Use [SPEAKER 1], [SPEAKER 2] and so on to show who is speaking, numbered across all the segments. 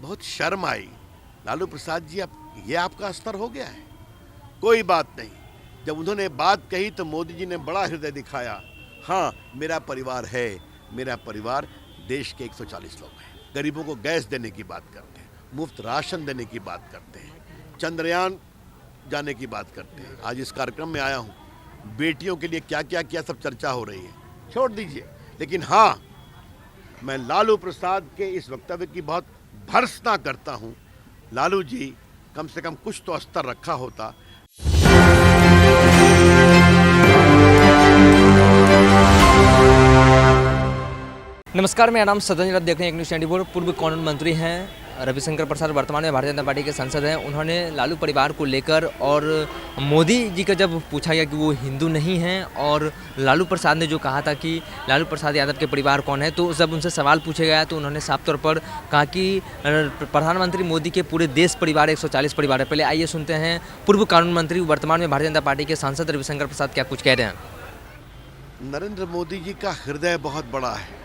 [SPEAKER 1] बहुत शर्म आई। लालू प्रसाद जी, अब ये आपका स्तर हो गया है? कोई बात नहीं। जब उन्होंने बात कही तो मोदी जी ने बड़ा हृदय दिखाया। हाँ, मेरा परिवार है, मेरा परिवार देश के 140 लोग हैं। गरीबों को गैस देने की बात करते हैं, मुफ्त राशन देने की बात करते हैं, चंद्रयान जाने की बात करते हैं। आज इस कार्यक्रम में आया हूँ, बेटियों के लिए क्या क्या किया सब चर्चा हो रही है, छोड़ दीजिए। लेकिन हाँ, मैं लालू प्रसाद के इस वक्तव्य की बहुत भर्त्सना करता हूँ। लालू जी, कम से कम कुछ तो स्तर रखा होता।
[SPEAKER 2] नमस्कार, मेरा नाम सदन, आप देख रहे हैं एक न्यूज़ 24। पूर्व कानून मंत्री हैं रविशंकर प्रसाद, वर्तमान में भारतीय जनता पार्टी के सांसद हैं। उन्होंने लालू परिवार को लेकर और मोदी जी का जब पूछा गया कि वो हिंदू नहीं हैं और लालू प्रसाद ने जो कहा था कि लालू प्रसाद यादव के परिवार कौन है, तो जब उनसे सवाल पूछे गया तो उन्होंने साफ तौर पर कहा कि प्रधानमंत्री मोदी के पूरे देश परिवार 140 परिवार है। पहले आइए सुनते हैं पूर्व कानून मंत्री, वर्तमान में भारतीय जनता पार्टी के सांसद रविशंकर प्रसाद क्या कुछ कह रहे हैं।
[SPEAKER 1] नरेंद्र मोदी जी का हृदय बहुत बड़ा है,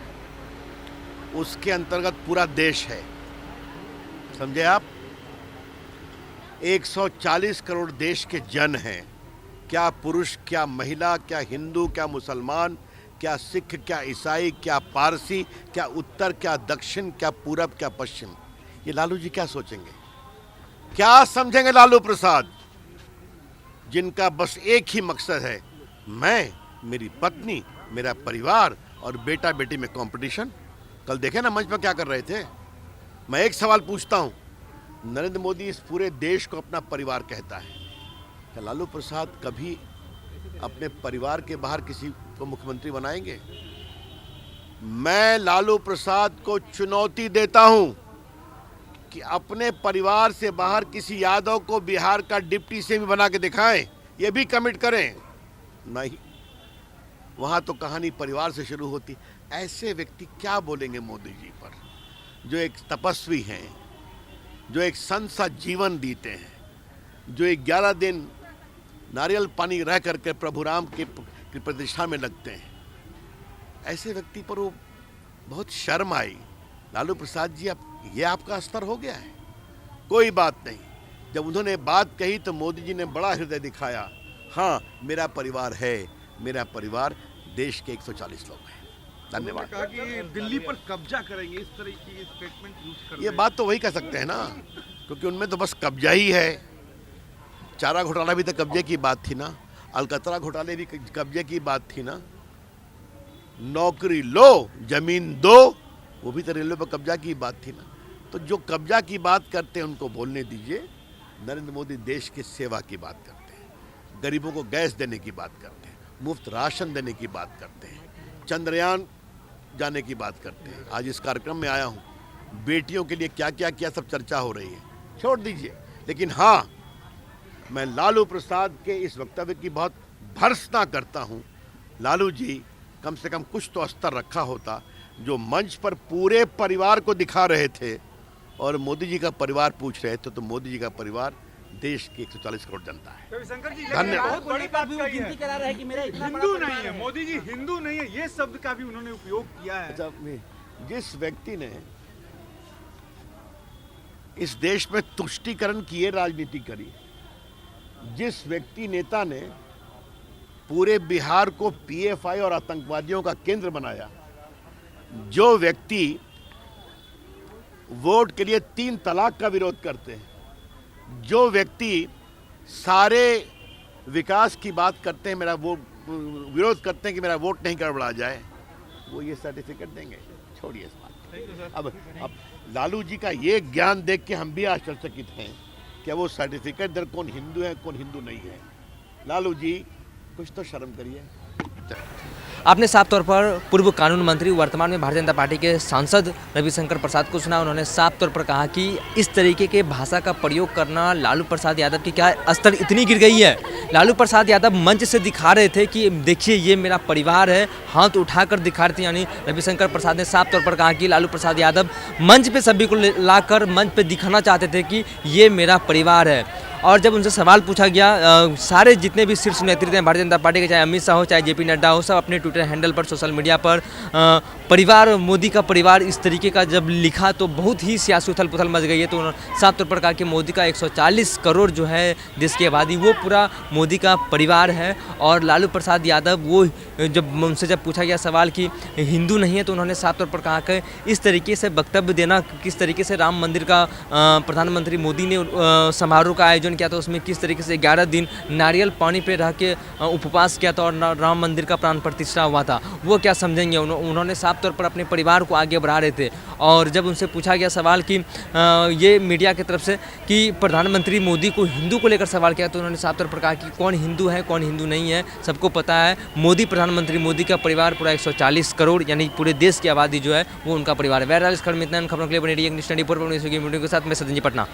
[SPEAKER 1] उसके अंतर्गत पूरा देश है, समझे आप। 140 करोड़ देश के जन हैं, क्या पुरुष, क्या महिला, क्या हिंदू, क्या मुसलमान, क्या सिख, क्या ईसाई, क्या पारसी, क्या उत्तर, क्या दक्षिण, क्या पूरब, क्या पश्चिम। ये लालू जी क्या सोचेंगे, क्या समझेंगे लालू प्रसाद, जिनका बस एक ही मकसद है, मैं, मेरी पत्नी, मेरा परिवार और बेटा बेटी में कंपटीशन। कल देखे ना मंच पर क्या कर रहे थे। मैं एक सवाल पूछता हूं, नरेंद्र मोदी इस पूरे देश को अपना परिवार कहता है, क्या लालू प्रसाद कभी अपने परिवार के बाहर किसी को मुख्यमंत्री बनाएंगे? मैं लालू प्रसाद को चुनौती देता हूं कि अपने परिवार से बाहर किसी यादव को बिहार का डिप्टी सीएम बना के दिखाएं, ये भी कमिट करें। नहीं, वहां तो कहानी परिवार से शुरू होती। ऐसे व्यक्ति क्या बोलेंगे मोदी जी पर, जो एक तपस्वी हैं, जो एक संत सा जीवन जीते हैं, जो 11 दिन नारियल पानी रह करके प्रभु राम की प्रतिष्ठा में लगते हैं। ऐसे व्यक्ति पर वो बहुत शर्म आई। लालू प्रसाद जी, अब ये आपका स्तर हो गया है? कोई बात नहीं। जब उन्होंने बात कही तो मोदी जी ने बड़ा हृदय दिखाया। हाँ, मेरा परिवार है, मेरा परिवार देश के 140 लोग हैं। धन्यवाद।
[SPEAKER 3] कहा कि दिल्ली पर कब्जा करेंगे, इस तरह की स्टेटमेंट यूज कर।
[SPEAKER 1] ये बात तो वही कह सकते हैं ना, क्योंकि उनमें तो बस कब्जा ही है। चारा घोटाला भी तो कब्जे की बात थी ना, अलकतरा घोटाले भी कब्जे की बात थी ना, नौकरी लो जमीन दो, वो भी तो रेलवे पर कब्जा की बात थी ना। तो जो कब्जा की बात करते हैं उनको बोलने दीजिए। नरेंद्र मोदी देश की सेवा की बात करते हैं, गरीबों को गैस देने की बात करते हैं, मुफ्त राशन देने की बात करते हैं, चंद्रयान जाने की बात करते हैं। आज इस कार्यक्रम में आया हूँ, बेटियों के लिए क्या क्या किया सब चर्चा हो रही है, छोड़ दीजिए। लेकिन हाँ, मैं लालू प्रसाद के इस वक्तव्य की बहुत भर्त्सना करता हूँ। लालू जी, कम से कम कुछ तो स्तर रखा होता। जो मंच पर पूरे परिवार को दिखा रहे थे और मोदी जी का परिवार पूछ रहे थे, तो मोदी जी का परिवार देश की 140 करोड़ जनता है।
[SPEAKER 3] रविशंकर जी,
[SPEAKER 1] धन्यवाद।
[SPEAKER 3] बहुत बड़ी बात कही है,
[SPEAKER 4] करा रहा है कि मेरा
[SPEAKER 3] हिंदू नहीं है मोदी जी, हिंदू नहीं है, ये शब्द का भी उन्होंने उपयोग किया है।
[SPEAKER 1] जिस व्यक्ति ने इस देश में तुष्टीकरण की ये राजनीति करी, जिस व्यक्ति नेता ने पूरे बिहार को पीएफआई और आतंकवादियों का केंद्र बनाया, जो व्यक्ति वोट के लिए 3 तलाक का विरोध करते हैं, जो व्यक्ति सारे विकास की बात करते हैं, मेरा वो विरोध करते हैं कि मेरा वोट नहीं गड़बड़ा जाए, वो ये सर्टिफिकेट देंगे? छोड़िए इस बात। अब लालू जी का ये ज्ञान देख के हम भी आश्चर्यचकित हैं कि वो सर्टिफिकेट दर कौन हिंदू है कौन हिंदू नहीं है। लालू जी, कुछ तो शर्म करिए।
[SPEAKER 2] आपने साफ तौर पर पूर्व कानून मंत्री, वर्तमान में भारतीय जनता पार्टी के सांसद रविशंकर प्रसाद को सुना। उन्होंने साफ तौर पर कहा कि इस तरीके के भाषा का प्रयोग करना लालू प्रसाद यादव की क्या स्तर इतनी गिर गई है। लालू प्रसाद यादव मंच से दिखा रहे थे कि देखिए ये मेरा परिवार है, हाथ उठाकर दिखा रहे थे। यानी रविशंकर प्रसाद ने साफ तौर पर कहा कि लालू प्रसाद यादव मंच पर सभी को लाकर मंच पर दिखाना चाहते थे कि ये मेरा परिवार है। और जब उनसे सवाल पूछा गया, सारे जितने भी शीर्ष नेतृत्व हैं भारतीय जनता पार्टी के, चाहे अमित शाह हो चाहे जेपी नड्डा हो, सब अपने ट्विटर हैंडल पर, सोशल मीडिया पर परिवार, मोदी का परिवार इस तरीके का जब लिखा तो बहुत ही सियासी उथल पुथल मच गई है। तो उन्होंने साफ तौर पर कहा कि मोदी का 140 करोड़ जो है देश की आबादी, वो पूरा मोदी का परिवार है। और लालू प्रसाद यादव, वो जब उनसे जब पूछा गया सवाल कि हिंदू नहीं है, तो उन्होंने साफ तौर पर कहा कि इस तरीके से वक्तव्य देना, किस तरीके से राम मंदिर का प्रधानमंत्री मोदी ने समारोह का आयोजन किया था, उसमें किस तरीके से 11 दिन नारियल पानी पे रह के उपवास किया था और राम मंदिर का प्राण प्रतिष्ठा हुआ था, वो क्या समझेंगे। उन्होंने साफ तौर पर अपने परिवार को आगे बढ़ा रहे थे। और जब उनसे पूछा गया सवाल कि ये मीडिया की तरफ से कि प्रधानमंत्री मोदी को हिंदू को लेकर सवाल किया, तो उन्होंने साफ तौर पर कहा कि कौन हिंदू है कौन हिंदू नहीं है, सबको पता है। मोदी प्रधानमंत्री मोदी का परिवार पूरा 140 करोड़ यानी पूरे देश की आबादी जो है वो उनका परिवार है। बहरहाल इस खबर में इतना, खबरों के लिए बनी रही न्यूज़ 24 के साथ मैं सदन जी, पटना।